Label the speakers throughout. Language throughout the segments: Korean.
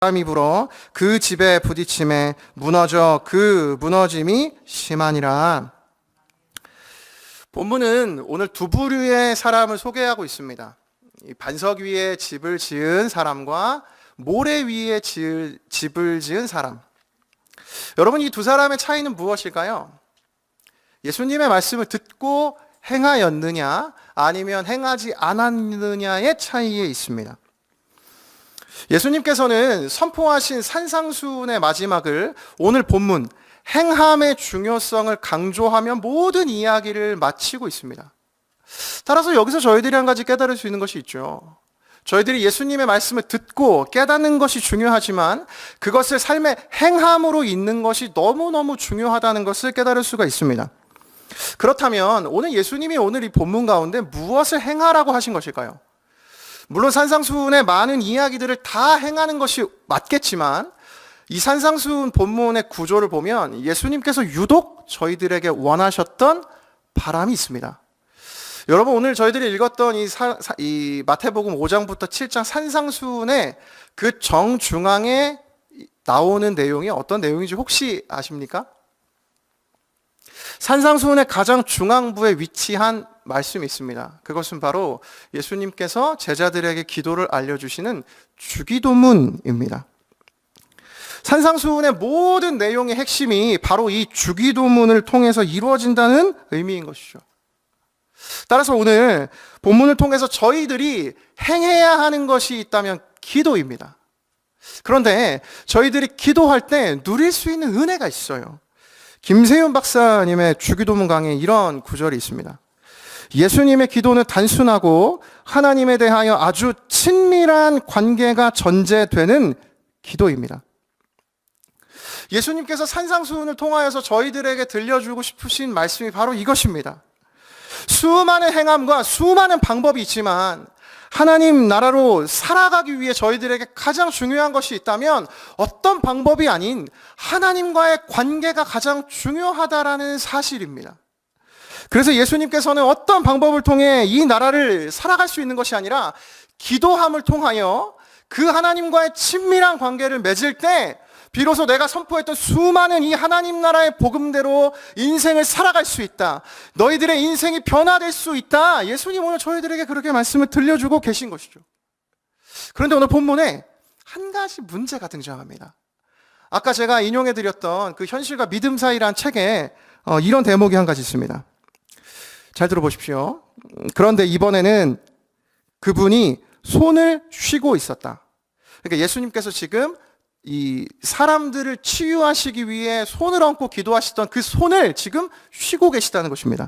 Speaker 1: 바람이 불어 그 집에 부딪힘에 무너져 그 무너짐이 심하니라. 본문은 오늘 두 부류의 사람을 소개하고 있습니다. 이 반석 위에 집을 지은 사람과 모래 위에 집을 지은 사람. 여러분, 이 두 사람의 차이는 무엇일까요? 예수님의 말씀을 듣고 행하였느냐 아니면 행하지 않았느냐의 차이에 있습니다. 예수님께서는 선포하신 산상수훈의 마지막을 오늘 본문 행함의 중요성을 강조하며 모든 이야기를 마치고 있습니다. 따라서 여기서 저희들이 한 가지 깨달을 수 있는 것이 있죠. 저희들이 예수님의 말씀을 듣고 깨닫는 것이 중요하지만 그것을 삶의 행함으로 잇는 것이 너무너무 중요하다는 것을 깨달을 수가 있습니다. 그렇다면 오늘 예수님이 오늘 이 본문 가운데 무엇을 행하라고 하신 것일까요? 물론 산상수훈의 많은 이야기들을 다 행하는 것이 맞겠지만 이 산상수훈 본문의 구조를 보면 예수님께서 유독 저희들에게 원하셨던 바람이 있습니다. 여러분, 오늘 저희들이 읽었던 이 마태복음 5장부터 7장 산상수훈의 그 정중앙에 나오는 내용이 어떤 내용인지 혹시 아십니까? 산상수훈의 가장 중앙부에 위치한 말씀이 있습니다. 그것은 바로 예수님께서 제자들에게 기도를 알려주시는 주기도문입니다. 산상수훈의 모든 내용의 핵심이 바로 이 주기도문을 통해서 이루어진다는 의미인 것이죠. 따라서 오늘 본문을 통해서 저희들이 행해야 하는 것이 있다면 기도입니다. 그런데 저희들이 기도할 때 누릴 수 있는 은혜가 있어요. 김세윤 박사님의 주기도문 강의에 이런 구절이 있습니다. 예수님의 기도는 단순하고 하나님에 대하여 아주 친밀한 관계가 전제되는 기도입니다. 예수님께서 산상수훈을 통하여서 저희들에게 들려주고 싶으신 말씀이 바로 이것입니다. 수많은 행함과 수많은 방법이 있지만 하나님 나라로 살아가기 위해 저희들에게 가장 중요한 것이 있다면 어떤 방법이 아닌 하나님과의 관계가 가장 중요하다라는 사실입니다. 그래서 예수님께서는 어떤 방법을 통해 이 나라를 살아갈 수 있는 것이 아니라 기도함을 통하여 그 하나님과의 친밀한 관계를 맺을 때 비로소 내가 선포했던 수많은 이 하나님 나라의 복음대로 인생을 살아갈 수 있다. 너희들의 인생이 변화될 수 있다. 예수님 오늘 저희들에게 그렇게 말씀을 들려주고 계신 것이죠. 그런데 오늘 본문에 한 가지 문제가 등장합니다. 아까 제가 인용해드렸던 그 현실과 믿음 사이라는 책에 이런 대목이 한 가지 있습니다. 잘 들어보십시오. 그런데 이번에는 그분이 손을 쉬고 있었다. 그러니까 예수님께서 지금 이 사람들을 치유하시기 위해 손을 얹고 기도하시던 그 손을 지금 쉬고 계시다는 것입니다.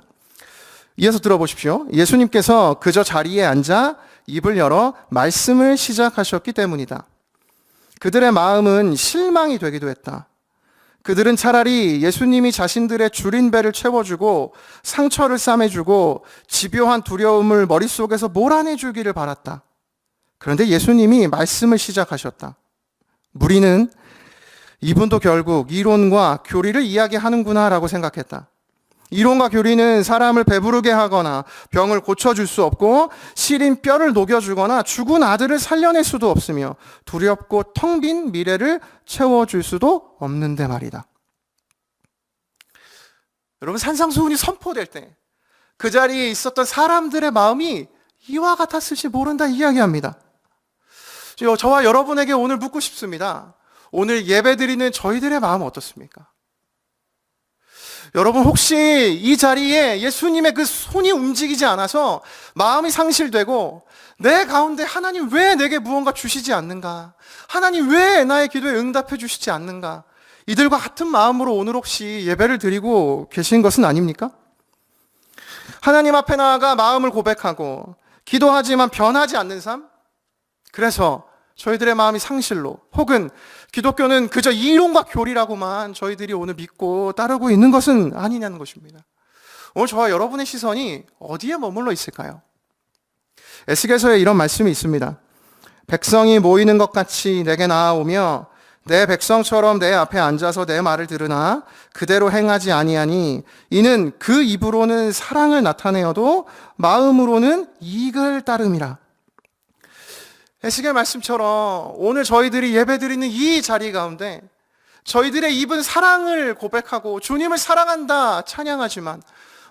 Speaker 1: 이어서 들어보십시오. 예수님께서 그저 자리에 앉아 입을 열어 말씀을 시작하셨기 때문이다. 그들의 마음은 실망이 되기도 했다. 그들은 차라리 예수님이 자신들의 줄인 배를 채워주고 상처를 싸매주고 집요한 두려움을 머릿속에서 몰아내주기를 바랐다. 그런데 예수님이 말씀을 시작하셨다. 무리는 이분도 결국 이론과 교리를 이야기하는구나 라고 생각했다. 이론과 교리는 사람을 배부르게 하거나 병을 고쳐줄 수 없고 시린 뼈를 녹여주거나 죽은 아들을 살려낼 수도 없으며 두렵고 텅 빈 미래를 채워줄 수도 없는데 말이다. 여러분, 산상수훈이 선포될 때 그 자리에 있었던 사람들의 마음이 이와 같았을지 모른다 이야기합니다. 저와 여러분에게 오늘 묻고 싶습니다. 오늘 예배드리는 저희들의 마음은 어떻습니까? 여러분, 혹시 이 자리에 예수님의 그 손이 움직이지 않아서 마음이 상실되고 내 가운데 하나님 왜 내게 무언가 주시지 않는가? 하나님 왜 나의 기도에 응답해 주시지 않는가? 이들과 같은 마음으로 오늘 혹시 예배를 드리고 계신 것은 아닙니까? 하나님 앞에 나아가 마음을 고백하고 기도하지만 변하지 않는 삶? 그래서 저희들의 마음이 상실로 혹은 기독교는 그저 이론과 교리라고만 저희들이 오늘 믿고 따르고 있는 것은 아니냐는 것입니다. 오늘 저와 여러분의 시선이 어디에 머물러 있을까요? 에스겔서에 이런 말씀이 있습니다. 백성이 모이는 것 같이 내게 나아오며 내 백성처럼 내 앞에 앉아서 내 말을 들으나 그대로 행하지 아니하니 이는 그 입으로는 사랑을 나타내어도 마음으로는 이익을 따름이라. 에스겔 말씀처럼 오늘 저희들이 예배드리는 이 자리 가운데 저희들의 입은 사랑을 고백하고 주님을 사랑한다 찬양하지만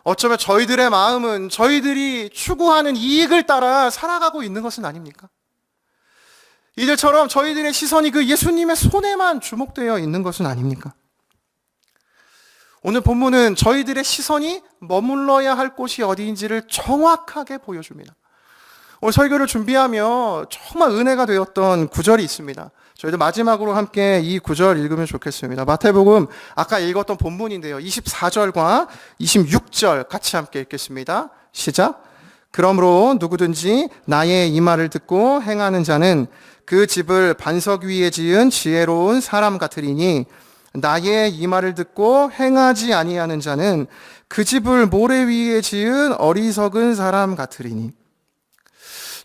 Speaker 1: 어쩌면 저희들의 마음은 저희들이 추구하는 이익을 따라 살아가고 있는 것은 아닙니까? 이들처럼 저희들의 시선이 그 예수님의 손에만 주목되어 있는 것은 아닙니까? 오늘 본문은 저희들의 시선이 머물러야 할 곳이 어디인지를 정확하게 보여줍니다. 오늘 설교를 준비하며 정말 은혜가 되었던 구절이 있습니다. 저희들 마지막으로 함께 이 구절 읽으면 좋겠습니다. 마태복음 아까 읽었던 본문인데요. 24절과 26절 같이 함께 읽겠습니다. 시작. 그러므로 누구든지 나의 이 말을 듣고 행하는 자는 그 집을 반석 위에 지은 지혜로운 사람 같으리니 나의 이 말을 듣고 행하지 아니하는 자는 그 집을 모래 위에 지은 어리석은 사람 같으리니.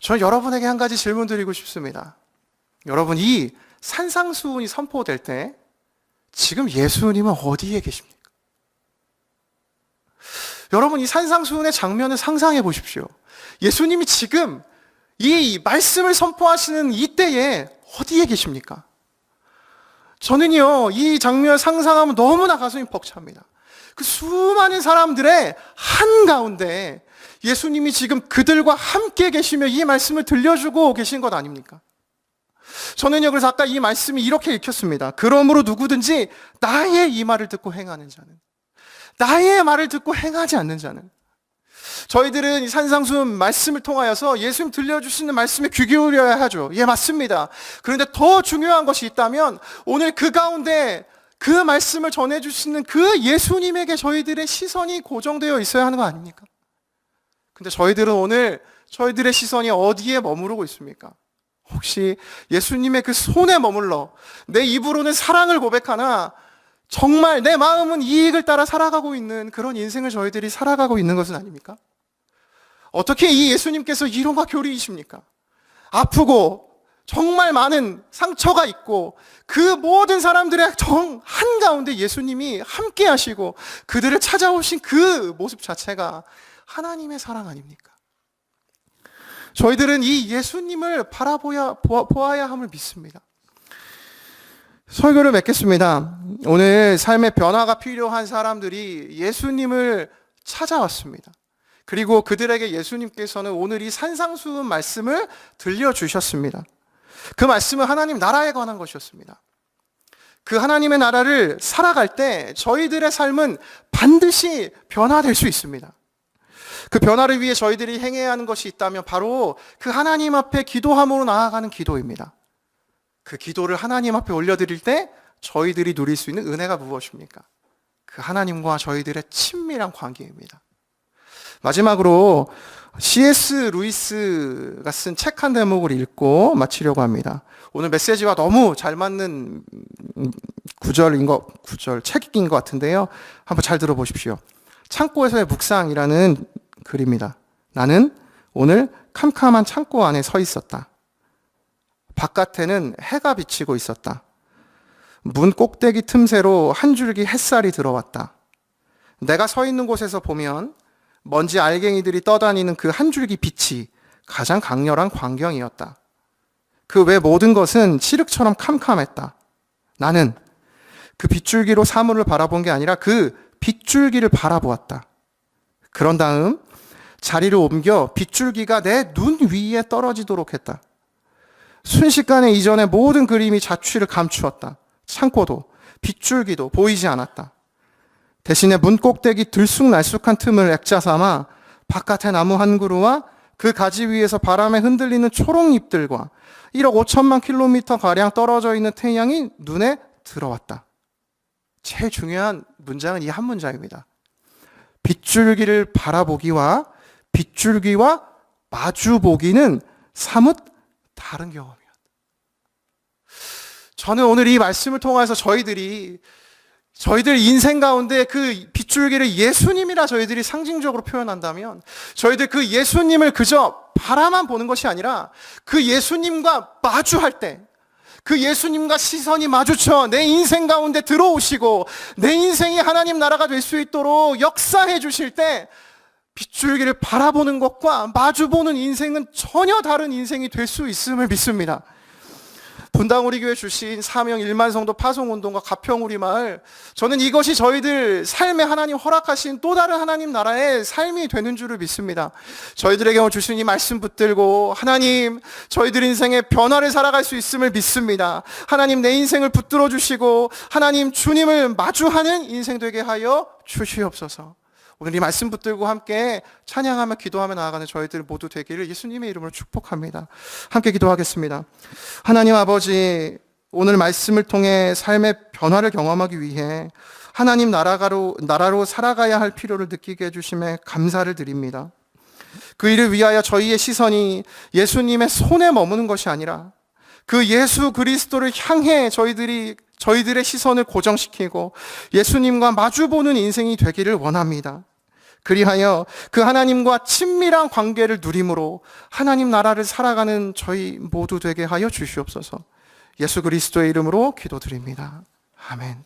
Speaker 1: 저는 여러분에게 한 가지 질문 드리고 싶습니다. 여러분, 이 산상수훈이 선포될 때 지금 예수님은 어디에 계십니까? 여러분, 이 산상수훈의 장면을 상상해 보십시오. 예수님이 지금 이 말씀을 선포하시는 이때에 어디에 계십니까? 저는요, 이 장면 상상하면 너무나 가슴이 벅찹니다. 그 수많은 사람들의 한가운데 예수님이 지금 그들과 함께 계시며 이 말씀을 들려주고 계신 것 아닙니까? 저는요, 그래서 아까 이 말씀이 이렇게 읽혔습니다. 그러므로 누구든지 나의 이 말을 듣고 행하는 자는, 나의 말을 듣고 행하지 않는 자는. 저희들은 이 산상수훈 말씀을 통하여서 예수님 들려주시는 말씀에 귀 기울여야 하죠. 예, 맞습니다. 그런데 더 중요한 것이 있다면 오늘 그 가운데 그 말씀을 전해주시는 그 예수님에게 저희들의 시선이 고정되어 있어야 하는 거 아닙니까? 근데 저희들은 오늘 저희들의 시선이 어디에 머무르고 있습니까? 혹시 예수님의 그 손에 머물러 내 입으로는 사랑을 고백하나 정말 내 마음은 이익을 따라 살아가고 있는 그런 인생을 저희들이 살아가고 있는 것은 아닙니까? 어떻게 이 예수님께서 이론과 교리이십니까? 아프고 정말 많은 상처가 있고 그 모든 사람들의 정 한가운데 예수님이 함께 하시고 그들을 찾아오신 그 모습 자체가 하나님의 사랑 아닙니까? 저희들은 이 예수님을 보아야 함을 믿습니다. 설교를 맺겠습니다. 오늘 삶의 변화가 필요한 사람들이 예수님을 찾아왔습니다. 그리고 그들에게 예수님께서는 오늘 이 산상수훈 말씀을 들려주셨습니다. 그 말씀은 하나님 나라에 관한 것이었습니다. 그 하나님의 나라를 살아갈 때 저희들의 삶은 반드시 변화될 수 있습니다. 그 변화를 위해 저희들이 행해야 하는 것이 있다면 바로 그 하나님 앞에 기도함으로 나아가는 기도입니다. 그 기도를 하나님 앞에 올려드릴 때 저희들이 누릴 수 있는 은혜가 무엇입니까? 그 하나님과 저희들의 친밀한 관계입니다. 마지막으로 C.S. 루이스가 쓴 책 한 대목을 읽고 마치려고 합니다. 오늘 메시지와 너무 잘 맞는 책인 것 같은데요. 한번 잘 들어보십시오. 창고에서의 묵상이라는 글입니다. 나는 오늘 캄캄한 창고 안에 서 있었다. 바깥에는 해가 비치고 있었다. 문 꼭대기 틈새로 한 줄기 햇살이 들어왔다. 내가 서 있는 곳에서 보면 먼지 알갱이들이 떠다니는 그 한 줄기 빛이 가장 강렬한 광경이었다. 그 외 모든 것은 칠흑처럼 캄캄했다. 나는 그 빗줄기로 사물을 바라본 게 아니라 그 빗줄기를 바라보았다. 그런 다음 자리를 옮겨 빗줄기가 내 눈 위에 떨어지도록 했다. 순식간에 이전의 모든 그림이 자취를 감추었다. 창고도 빗줄기도 보이지 않았다. 대신에 문 꼭대기 들쑥날쑥한 틈을 액자 삼아 바깥의 나무 한 그루와 그 가지 위에서 바람에 흔들리는 초록잎들과 1억 5천만 킬로미터가량 떨어져 있는 태양이 눈에 들어왔다. 제일 중요한 문장은 이 한 문장입니다. 빗줄기를 바라보기와 빗줄기와 마주보기는 사뭇 다른 경험이었다. 저는 오늘 이 말씀을 통해서 저희들 인생 가운데 그 빗줄기를 예수님이라 저희들이 상징적으로 표현한다면 저희들 그 예수님을 그저 바라만 보는 것이 아니라 그 예수님과 마주할 때 그 예수님과 시선이 마주쳐 내 인생 가운데 들어오시고 내 인생이 하나님 나라가 될 수 있도록 역사해 주실 때 빗줄기를 바라보는 것과 마주보는 인생은 전혀 다른 인생이 될 수 있음을 믿습니다. 분당 우리 교회 주신 사명 1만 성도 파송운동과 가평 우리 마을, 저는 이것이 저희들 삶에 하나님 허락하신 또 다른 하나님 나라의 삶이 되는 줄을 믿습니다. 저희들에게 주신 이 말씀 붙들고 하나님 저희들 인생의 변화를 살아갈 수 있음을 믿습니다. 하나님 내 인생을 붙들어 주시고 하나님 주님을 마주하는 인생 되게 하여 주시옵소서. 오늘 이 말씀 붙들고 함께 찬양하며 기도하며 나아가는 저희들 모두 되기를 예수님의 이름으로 축복합니다. 함께 기도하겠습니다. 하나님 아버지, 오늘 말씀을 통해 삶의 변화를 경험하기 위해 하나님 나라로 살아가야 할 필요를 느끼게 해주심에 감사를 드립니다. 그 일을 위하여 저희의 시선이 예수님의 손에 머무는 것이 아니라 그 예수 그리스도를 향해 저희들의 시선을 고정시키고 예수님과 마주보는 인생이 되기를 원합니다. 그리하여 그 하나님과 친밀한 관계를 누림으로 하나님 나라를 살아가는 저희 모두 되게 하여 주시옵소서. 예수 그리스도의 이름으로 기도드립니다. 아멘.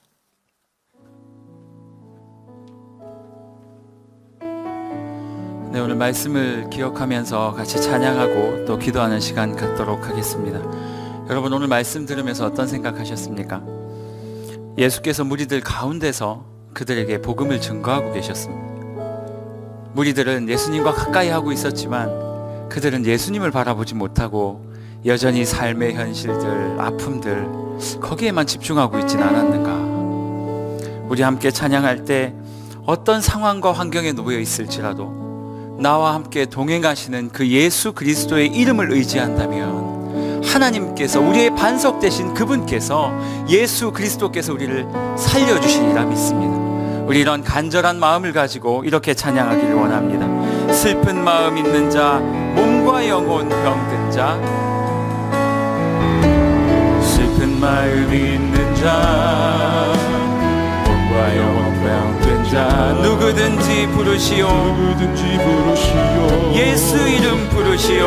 Speaker 2: 네, 오늘 말씀을 기억하면서 같이 찬양하고 또 기도하는 시간 갖도록 하겠습니다. 여러분, 오늘 말씀 들으면서 어떤 생각하셨습니까? 예수께서 무리들 가운데서 그들에게 복음을 증거하고 계셨습니다. 무리들은 예수님과 가까이 하고 있었지만 그들은 예수님을 바라보지 못하고 여전히 삶의 현실들, 아픔들 거기에만 집중하고 있지는 않았는가? 우리 함께 찬양할 때 어떤 상황과 환경에 놓여 있을지라도 나와 함께 동행하시는 그 예수 그리스도의 이름을 의지한다면 하나님께서, 우리의 반석 되신 그분께서, 예수 그리스도께서 우리를 살려주시리라 믿습니다. 우리 이런 간절한 마음을 가지고 이렇게 찬양하기를 원합니다. 슬픈 마음 있는 자, 몸과 영혼 병든 자, 슬픈 마음 있는 자, 몸과 영혼 병든 자, 누구든지 부르시오, 예수 이름 부르시오,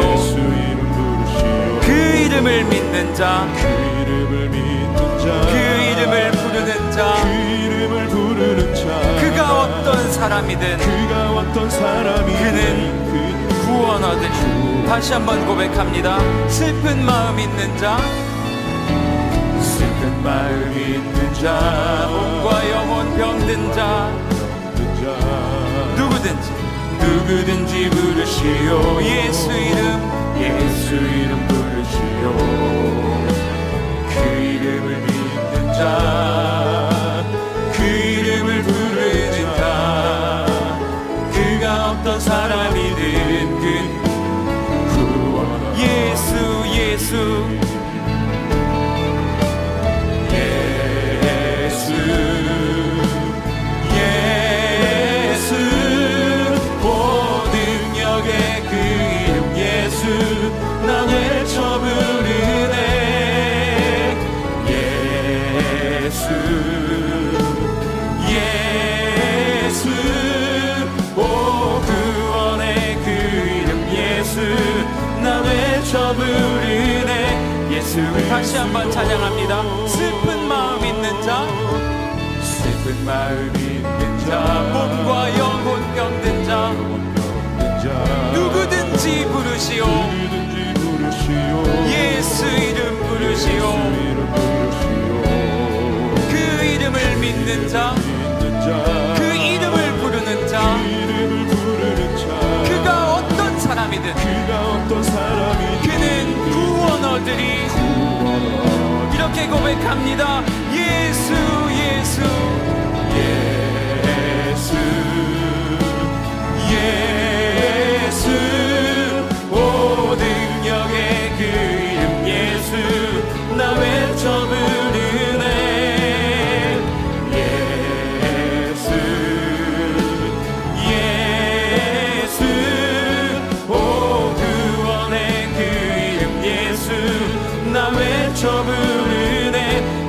Speaker 2: 그 이름을 믿는 자, 그 이름을 부르는 자, 그가 어떤 사람이든 그는 구원 얻으리. 다시 한번 고백합니다. 슬픈 마음 있는 자, 슬픈 마음 있는 자, 몸과 영혼 병든 자, 누구든지 부르시오, 예수 이름 부르시오, 그 이름을 믿는 자, 그 이름을 부르는 자, 그가 어떤 사람이든 그 구원, 예수 모든 역의 그 이름 예수, 나 외쳐 부르네, 예수 구원의 그 이름 예수, 나 외쳐 부르네, 예수. 다시 한번 찬양합니다. 슬픈 마음 있는 자, 슬픈 마음 있는 자, 몸과 영혼 병든 자, 누구든지 부르시오, 예수 이름 부르시오, 그 이름을 믿는 자, 그 이름을 부르는 자, 그가 어떤 사람이든 그는 구원 얻으리. 이렇게 고백합니다. 예수 모든 역의 그 이름 예수, 나 외쳐 부르네, 나 외쳐 부르네,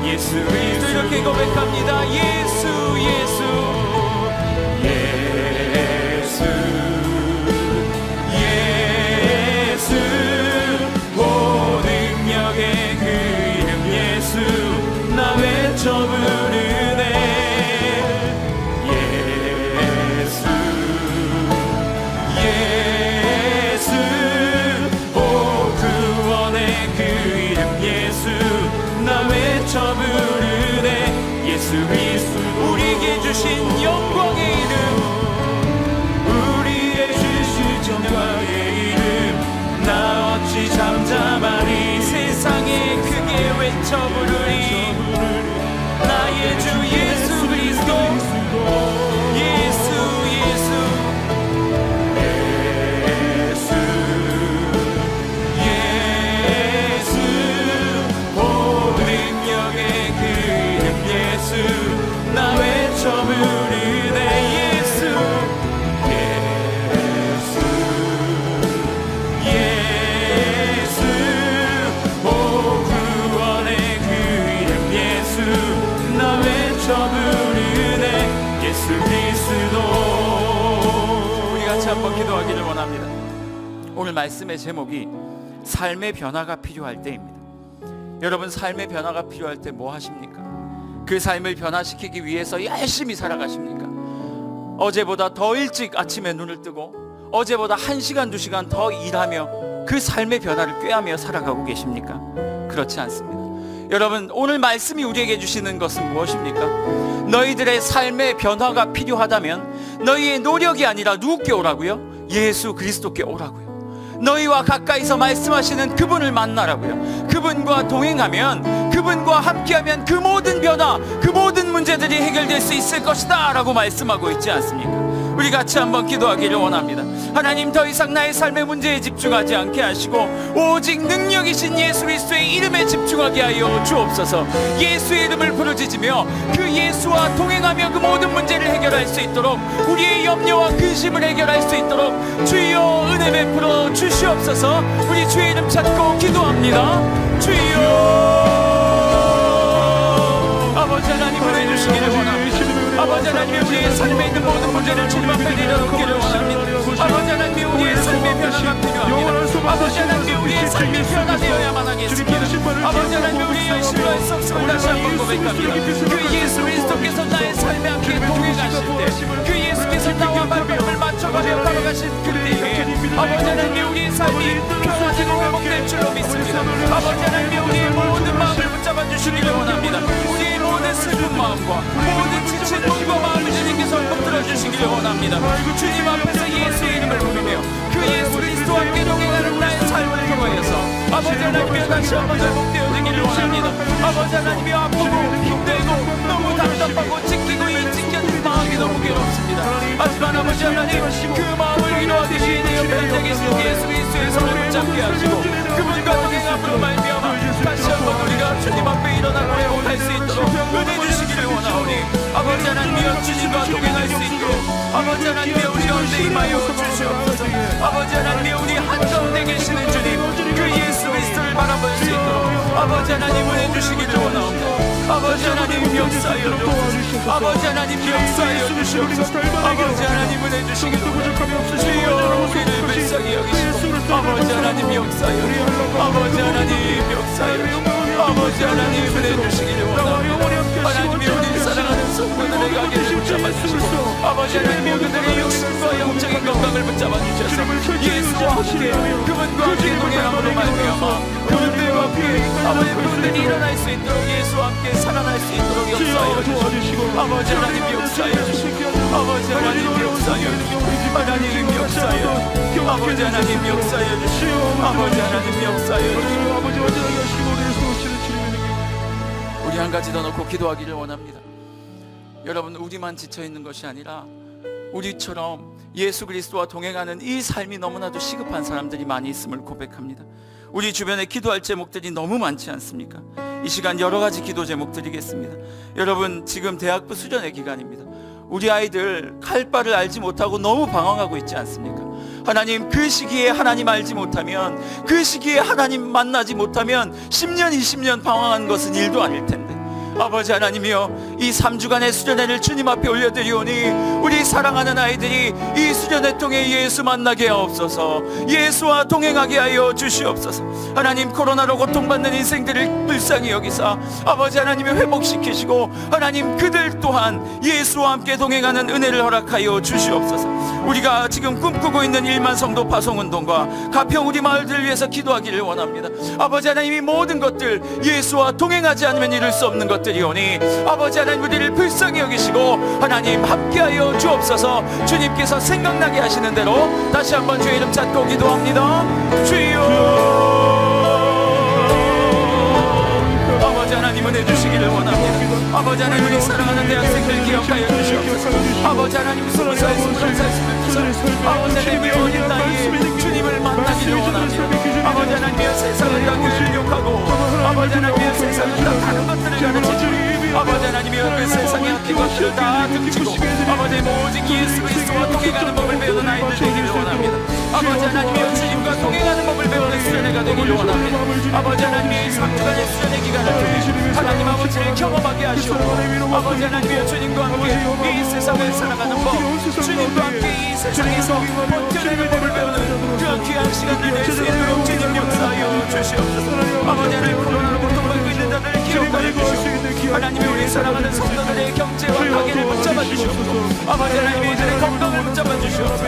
Speaker 2: 예수 그리스도. 이렇게 고백합니다. 예수 모든 역의 그 이름 예수, 나 외쳐 부르네, 예수 그리스도 우리에게 주신 영광의 이름 우리의 주신 영광의 이름 나 어찌 잠잠하리 세상에 크게 외쳐 부르리 나의 주 예수 그리스도 예수 예수 예수 모든 능력의 그 이름 예수 나 외쳐 부르네 예수 예수 예수 오 구원의 그 이름 예수 나 외쳐 부르네 예수 그리스도 우리 같이 한번 기도하기를 원합니다. 오늘 말씀의 제목이 삶의 변화가 필요할 때입니다. 여러분 삶의 변화가 필요할 때 뭐 하십니까? 그 삶을 변화시키기 위해서 열심히 살아가십니까? 어제보다 더 일찍 아침에 눈을 뜨고 어제보다 1시간 2시간 더 일하며 그 삶의 변화를 꾀하며 살아가고 계십니까? 그렇지 않습니다. 여러분 오늘 말씀이 우리에게 주시는 것은 무엇입니까? 너희들의 삶의 변화가 필요하다면 너희의 노력이 아니라 누구께 오라고요? 예수 그리스도께 오라고요. 너희와 가까이서 말씀하시는 그분을 만나라고요. 그분과 동행하면 그분과 함께하면 그 모든 변화 그 모든 문제들이 해결될 수 있을 것이다 라고 말씀하고 있지 않습니까? 우리 같이 한번 기도하기를 원합니다. 하나님 더 이상 나의 삶의 문제에 집중하지 않게 하시고 오직 능력이신 예수 그리스도의 이름에 집중하게 하여 주옵소서. 예수의 이름을 부르짖으며 그 예수와 동행하며 그 모든 문제를 해결할 수 있도록 우리의 염려와 근심을 해결할 수 있도록 주여 은혜 베풀어 주시옵소서. 우리 주의 이름 찾고 기도합니다. 주여 아버지 하나님 은혜 주시기를 원합니다. 아버지 하나님 우리의 삶에 있는 모든 문제를 주님 앞에 내려놓기를 원합니다. 아버지 하나님 우리의 삶의 변화가 필요합니다. 아버지 하나님 우리의 삶이 변화되어야만 하겠습니다. 아버지 하나님 우리의 열심과 애썼음을 다시 한번 고백합니다. 그 예수 그리스도께서 나의 삶에 함께 동행하실 때 그 예수께서 나와 발걸음을 맞춰가며 걸어가신 그때에 아버지 하나님 우리의 삶이 변화되고 회복될 줄로 믿습니다. 아버지 하나님 우리의 모든 마음을 붙잡아 주시기를 원합니다. 우리의 모든 슬픈 마음과 모든 지친 몸과 마음을 주님께서 붙들어 주시기를 원합니다. 주님 앞에서 예수의 이름을 부르며 그 예수 그리스도와 함께 동행하는 나의 삶을 통하여서 아버지 하나님의 다시 한번 회복되어지기를 원합니다. 아버지 하나님이 아프고 힘들고 너무 답답하고 찢기고 이 찢겨진 마음이 너무 괴롭습니다. 하지만 아버지 하나님 그 마음을 위로하기 위해 내 옆에 앉아 계신 예수 그리스도의 손을 붙잡게 하시고 그분과 동행함으로 말미암아 다시 한번 우리가 주님 앞에 일어나고 회복할 수 있도록 은혜 주시기를 원하오니 아버지 하나님이여 주님과 동행할 수 있도록 아버지 하나님이여 우리 가운데 임하여 주시옵소서. 아버지 하나님이여 우리 한가운데 계시는 주님 그 예수 그리스도를 바라볼 수 있도록 아버지 하나님 은혜 주시기를 원하옵니다. 아버지 하나님 역사하여 주옵소서. 아버지 하나님 역사하여 주시옵소서. 아버지 하나님 은혜 주시기를 원하옵니다. 주여 우리를 불쌍히 여기시고 아버지 하나님 역사하여 아버지 하나님 역사하여 아버지 하나님 은혜 주시기를 원합니다. 하나님이 우리 사랑하는 성도들의 가게를 붙잡아 주시고 아버지 하나님 그들의 육신과 영적인 건강을 붙잡아 주셔서 예수와 함께 그분과 함께 동행함으로 말미암아 그분들과 함께 아버지 그분들이 일어날 수 있도록 예수와 함께 살아날 수 있도록 역사하여 주시고 아버지 하나님 역사하여 주시고 아버지 하나님 역사하여 주시고 하나님 역사하여 주시고 아버지 하나님 역사하여 주시고 아버지 하나님 역사하여 주시고 우리 한 가지 더 놓고 기도하기를 원합니다. 여러분 우리만 지쳐있는 것이 아니라 우리처럼 예수 그리스도와 동행하는 이 삶이 너무나도 시급한 사람들이 많이 있음을 고백합니다. 우리 주변에 기도할 제목들이 너무 많지 않습니까? 이 시간 여러 가지 기도 제목드리겠습니다. 여러분 지금 대학부 수련회 기간입니다. 우리 아이들 갈 바를 알지 못하고 너무 방황하고 있지 않습니까? 하나님 그 시기에 하나님 알지 못하면 그 시기에 하나님 만나지 못하면 10년 20년 방황한 것은 일도 아닐 텐데 아버지 하나님이여 이 3주간의 수련회를 주님 앞에 올려드리오니 우리 사랑하는 아이들이 이 수련회 통해 예수 만나게 하옵소서. 예수와 동행하게 하여 주시옵소서. 하나님 코로나로 고통받는 인생들을 불쌍히 여기사 아버지 하나님이 회복시키시고 하나님 그들 또한 예수와 함께 동행하는 은혜를 허락하여 주시옵소서. 우리가 지금 꿈꾸고 있는 1만 성도 파송운동과 가평 우리 마을들을 위해서 기도하기를 원합니다. 아버지 하나님이 모든 것들 예수와 동행하지 않으면 이룰 수 없는 것들 기억드리오니 아버지 하나님 우리를 불쌍히 여기시고 하나님 함께하여 주옵소서. 주님께서 생각나게 하시는 대로 다시 한번 주의 이름 찾고 기도합니다. 주여, 아버지 하나님 은혜 주시기를 원합니다. 아버지 하나님 우리 사랑하는 대학생들 기억하여 주시옵소서. 아버지 하나님 20살, 21살, 22살 아버지 하나님 어린 나이에 주님을 만나기를 원합니다. 아버지 하나님의 세상을 다 교육하고 아버지 하나님의 세상을 다 다른 것들을 가르치고 아버지 하나님의 그 세상의 악한 것들을 다 등지고 아버지 오직 예수 그리스도와 동행하는 법을 배우는 아이들 되기를 원합니다. 아버지 하나님의 주님과 동행하는 법을 배우는 수련회가 되기를 원합니다. 아버지 하나님의 3주간의 수련회 기간을 통해 하나님 아버지를 경험하게 하시옵고 아버지 하나님의 주님과 함께 이 세상을 살아가는 법, 주님과 함께 이 세상에서 버텨내는 법을 배우는 그런 귀한 시간을 낼 수 있도록 주님 역사하여 주시옵소서. 아버지 하나님 코로나로 고통받고 있는 자들을 기억하여 주시옵소서. 하나님이 우리 사랑하는 성도들의 경제와 가게를 붙잡아 주시옵소서. 아버지 하나님이 이들의 건강을 붙잡아 주시옵소서.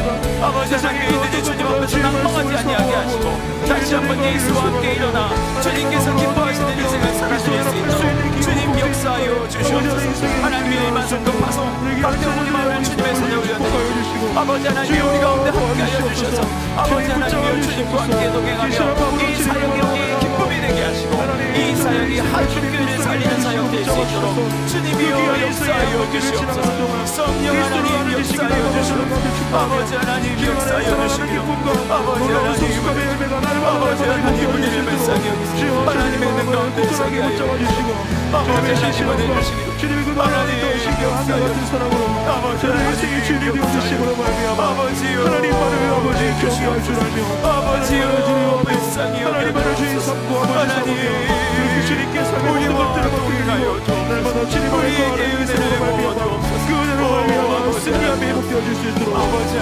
Speaker 2: 아버지 하나님이 이들이 주님 앞에서 낭망하지 아니하게 하시고 다시 한번 예수와 함께 일어나 주님께서 기뻐하시는 인생을 살아드릴 수 있도록 주님 역사하여 주시옵소서. 하나님의 만성동 파송 강대훈 마을 주님의 손에 올려드리고 아버지 하나님이 우리 가운데 함께하여 주셔서 아버지 하나님이 주님과 함께 동행하며 이 사역이 우리의 기쁨이 되게 하시고 이 사역이 한국교회를 살리는 사역 될 수 있도록 주님이여 역사하여 주시옵소서. 성령 하나님 역사하여 주시옵소서. 아버지 하나님 역사하여 주시옵소서. 아버지 하나님 우리를 불쌍히 여기시고 하나님의 능 가운데 서게 하여 주시고 아버지 하나님 은혜 주시고 하나님 역사하여 주시고 아버지 하나님 주님 역사하여 아버지여 하나님 교시할 줄 알며 아버지여 불쌍히 여기소서. 하나님 우리와 동행하여 주옵소서. 우리에게 은혜를 부어주옵소서. 그 은혜로 말미암아 승리함이 회복되어질 수 있도록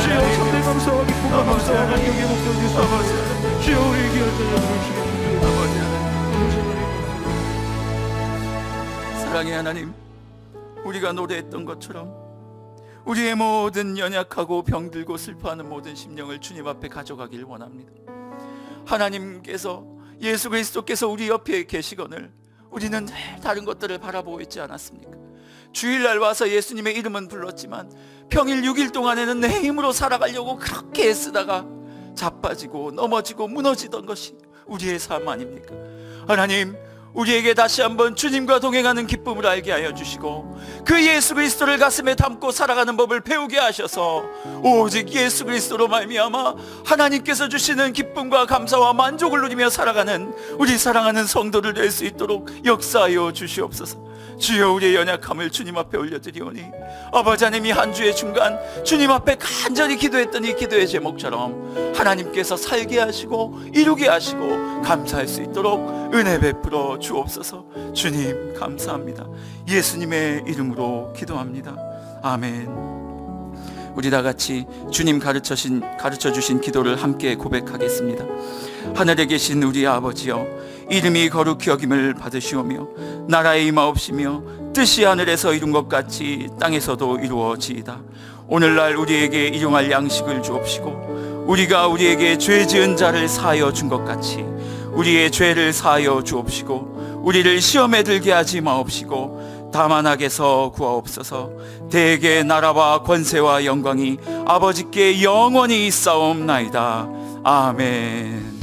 Speaker 2: 주여 참된 감사와 기쁨과 감사와 감격의 목소리 주옵소서. 주여 우리에게 열정을 주시옵소서.
Speaker 3: 사랑의 하나님, 우리가 노래했던 것처럼 우리의 모든 연약하고 병들고 슬퍼하는 모든 심령을 주님 앞에 가져가길 원합니다. 하나님께서 예수 그리스도께서 우리 옆에 계시거늘 우리는 늘 다른 것들을 바라보고 있지 않았습니까? 주일날 와서 예수님의 이름은 불렀지만 평일 6일 동안에는 내 힘으로 살아가려고 그렇게 애쓰다가 자빠지고 넘어지고 무너지던 것이 우리의 삶 아닙니까? 하나님, 우리에게 다시 한번 주님과 동행하는 기쁨을 알게 하여 주시고 그 예수 그리스도를 가슴에 담고 살아가는 법을 배우게 하셔서 오직 예수 그리스도로 말미암아 하나님께서 주시는 기쁨과 감사와 만족을 누리며 살아가는 우리 사랑하는 성도를 될 수 있도록 역사하여 주시옵소서. 주여 우리의 연약함을 주님 앞에 올려드리오니 아버지 하나님, 이 한 주의 중간 주님 앞에 간절히 기도했던 이 기도의 제목처럼 하나님께서 살게 하시고 이루게 하시고 감사할 수 있도록 은혜 베풀어 주옵소서. 주님 감사합니다. 예수님의 이름으로 기도합니다. 아멘. 우리 다 같이 주님 가르쳐 주신 기도를 함께 고백하겠습니다. 하늘에 계신 우리 아버지여, 이름이 거룩히 여김을 받으시오며 나라의 임하옵시며 뜻이 하늘에서 이룬 것 같이 땅에서도 이루어지이다. 오늘날 우리에게 일용할 양식을 주옵시고 우리가 우리에게 죄 지은 자를 사하여 준 것 같이 우리의 죄를 사하여 주옵시고 우리를 시험에 들게 하지 마옵시고 다만 악에서 구하옵소서. 대개 나라와 권세와 영광이 아버지께 영원히 있사옵나이다. 아멘.